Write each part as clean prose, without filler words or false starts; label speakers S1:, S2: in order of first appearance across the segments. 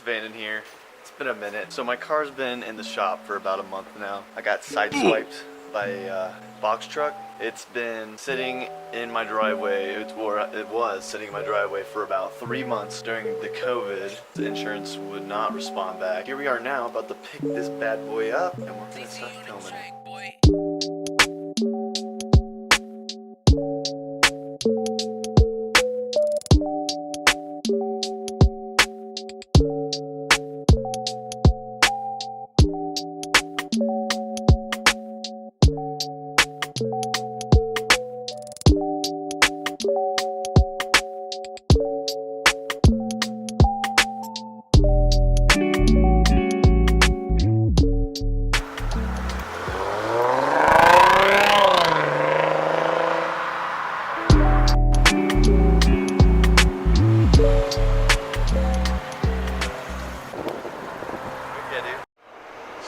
S1: It's Vando here. It's been a minute. So my car's been in the shop for about a month now. I got sideswiped by a box truck. It's been sitting in my driveway, it was sitting in my driveway for about 3 months during the COVID. The insurance would not respond back. Here we are now, about to pick this bad boy up, and we're gonna start filming it.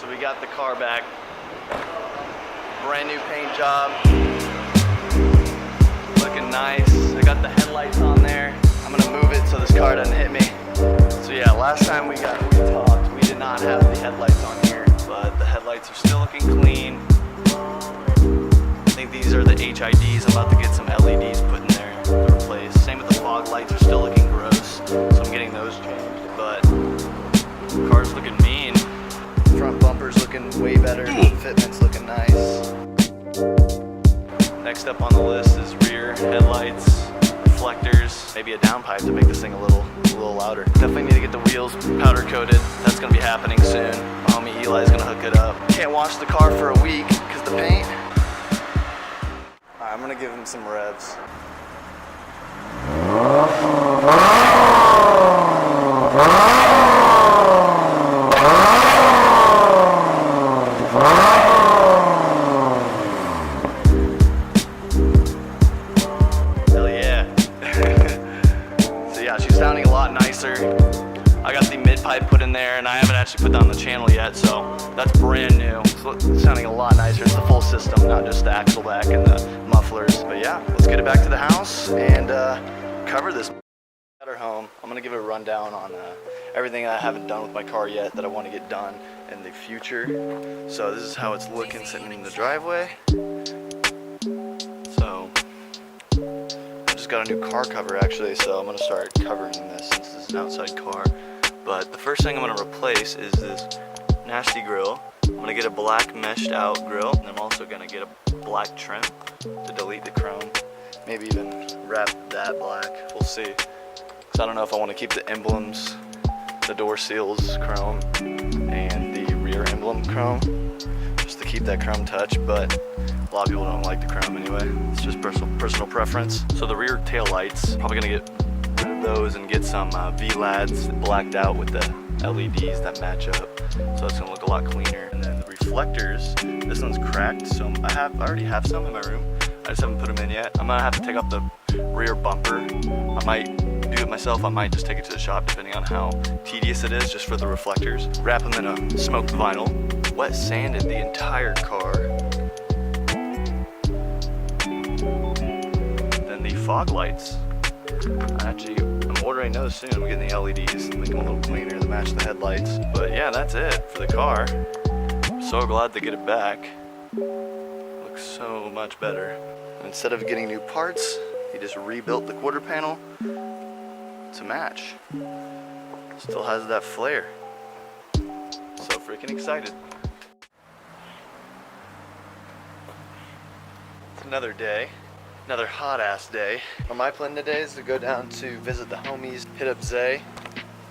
S1: So we got the car back, brand new paint job, looking nice. I got the headlights on there. I'm gonna move it so this car doesn't hit me. So yeah, last time we talked, we did not have the headlights on here, but the headlights are still looking clean. I think these are the HIDs. I'm about to get some LEDs put in there to replace. Same with the fog lights, are still looking gross, so I'm getting those changed, but the car's looking mean. Front bumper's looking way better, fitment's looking nice. Next up on the list is rear headlights, reflectors, maybe a downpipe to make this thing a little louder. Definitely need to get the wheels powder coated. That's gonna be happening soon. My homie Eli's gonna hook it up. Can't wash the car for a week because the paint. Alright, I'm gonna give him some revs. Sounding a lot nicer. I got the mid pipe put in there and I haven't actually put down the channel yet, so that's brand new. It's sounding a lot nicer. It's the full system, not just the axle back and the mufflers. But yeah, let's get it back to the house and cover this at our home. I'm gonna give it a rundown on everything I haven't done with my car yet that I want to get done in the future. So this is how it's looking sitting in the driveway. So got a new car cover actually, so I'm gonna start covering this since this is an outside car. But the first thing I'm gonna replace is this nasty grill. I'm gonna get a black meshed out grill, and I'm also gonna get a black trim to delete the chrome. Maybe even wrap that black, we'll see. Cause I don't know if I wanna keep the emblems, the door seals chrome, and the rear emblem chrome, just to keep that chrome touch, but a lot of people don't like the chrome anyway. It's just personal preference. So the rear tail lights, probably gonna get rid of those and get some V-LADs blacked out with the LEDs that match up. So that's gonna look a lot cleaner. And then the reflectors, this one's cracked, so I already have some in my room. I just haven't put them in yet. I'm gonna have to take off the rear bumper. I might do it myself. I might just take it to the shop depending on how tedious it is just for the reflectors. Wrap them in a smoked vinyl. Wet sanded the entire car. The fog lights. I'm ordering those soon. I'm getting the LEDs, make them a little cleaner to match the headlights. But yeah, that's it for the car. I'm so glad to get it back. Looks so much better. Instead of getting new parts, he just rebuilt the quarter panel to match. Still has that flare. So freaking excited. It's another day. Another hot ass day. My plan today is to go down to visit the homies, hit up Zay,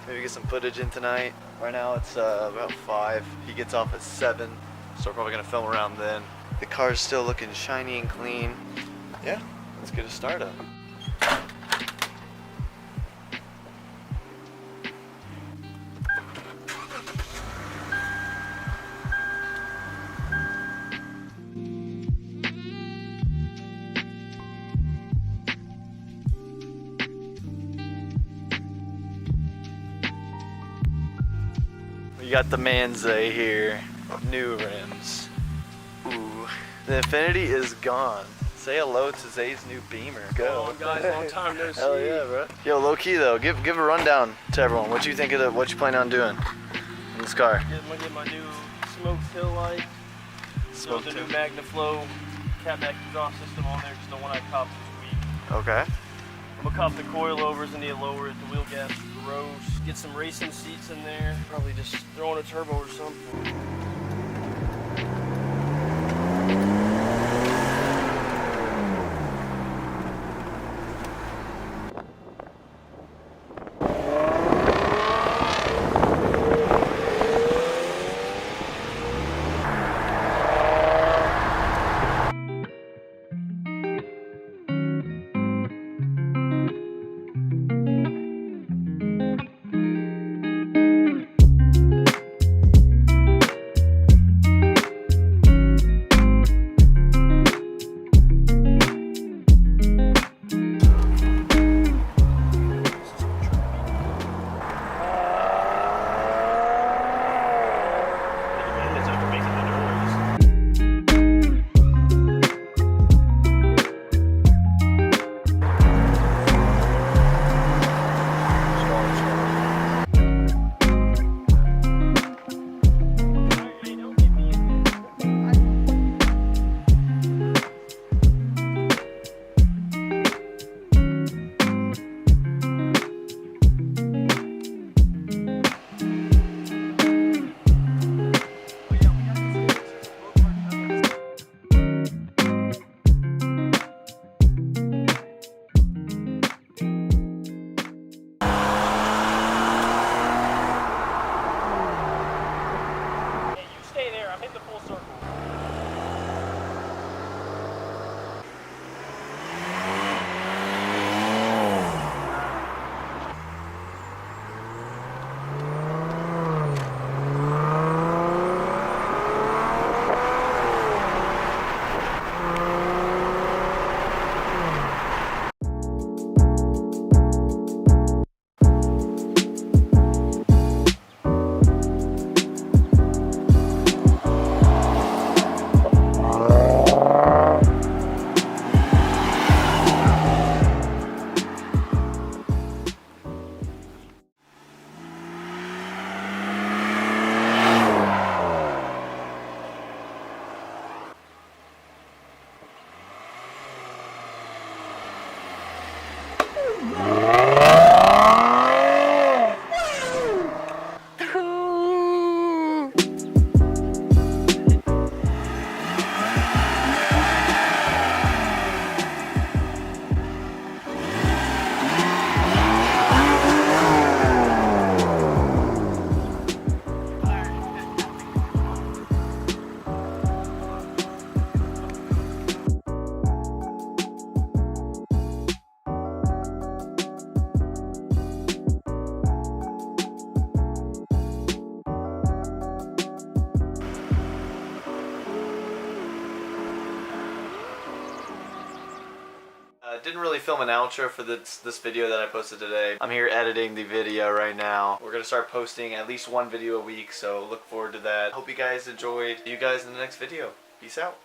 S1: maybe get some footage in tonight. Right now it's about 5. He gets off at 7, so we're probably gonna film around then. The car's still looking shiny and clean. Yeah, let's get a start up. We got the Manzay here, new rims. Ooh, the Infinity is gone. Say hello to Zay's new Beamer. Go.
S2: Oh, guys, long time no see.
S1: Hell yeah, bro. Yo, low key though, give a rundown to everyone. What you think of what you plan on doing in this car?
S2: I'm gonna get my new smoked hill light. So the new MagnaFlow catback exhaust system on there, just the one I copped this week.
S1: Okay.
S2: I'm gonna cop the coilovers and the lower it, the wheel gaps, gross. Get some racing seats in there. Probably just throw in a turbo or something.
S1: Didn't really film an outro for this video that I posted today. I'm here editing the video right now. We're gonna start posting at least one video a week, so look forward to that. Hope you guys enjoyed. See you guys in the next video. Peace out.